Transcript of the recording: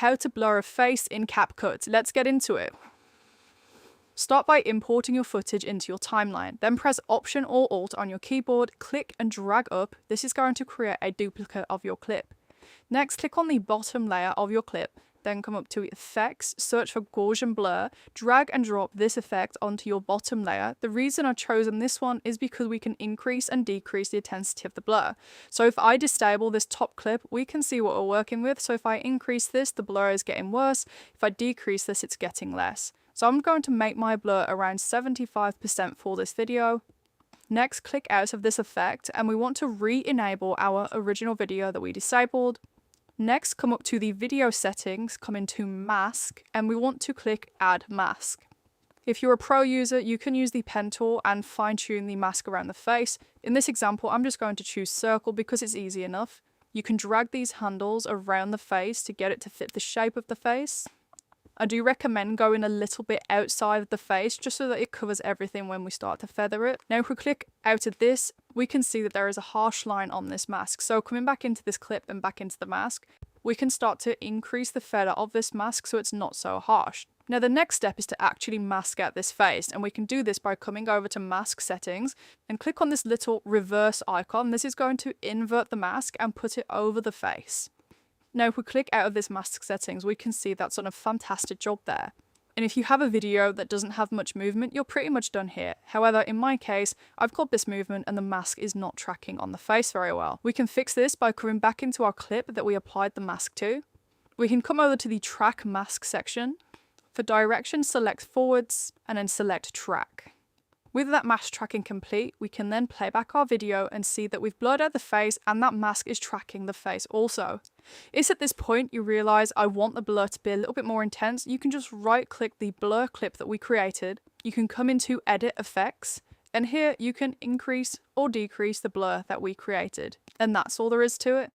how to blur a face in CapCut. Let's get into it. Start by importing your footage into your timeline, then press Option or Alt on your keyboard, click and drag up. This is going to create a duplicate of your clip. Next, click on the bottom layer of your clip, then come up to Effects, search for Gaussian Blur, drag and drop this effect onto your bottom layer. The reason I've chosen this one is because we can increase and decrease the intensity of the blur. So if I disable this top clip, we can see what we're working with. So if I increase this, the blur is getting worse. If I decrease this, it's getting less. So I'm going to make my blur around 75% for this video. Next, click out of this effect and we want to re-enable our original video that we disabled. Next, come up to the video settings, come into mask, and we want to click add mask. If you're a pro user, you can use the pen tool and fine tune the mask around the face. In this example, I'm just going to choose circle because it's easy enough. You can drag these handles around the face to get it to fit the shape of the face. I do recommend going a little bit outside of the face just so that it covers everything when we start to feather it. Now if we click out of this, we can see that there is a harsh line on this mask. So coming back into this clip and back into the mask, we can start to increase the feather of this mask so it's not so harsh. Now the next step is to actually mask out this face, and we can do this by coming over to mask settings and click on this little reverse icon. This is going to invert the mask and put it over the face. Now if we click out of this mask settings, we can see that's done a fantastic job there. And if you have a video that doesn't have much movement, you're pretty much done here. However, in my case, I've got this movement and the mask is not tracking on the face very well. We can fix this by coming back into our clip that we applied the mask to. We can come over to the track mask section. For direction, select forwards and then select track. With that mask tracking complete, we can then play back our video and see that we've blurred out the face and that mask is tracking the face also. It's at this point you realise I want the blur to be a little bit more intense. You can just right click the blur clip that we created. You can come into edit effects and here you can increase or decrease the blur that we created. And that's all there is to it.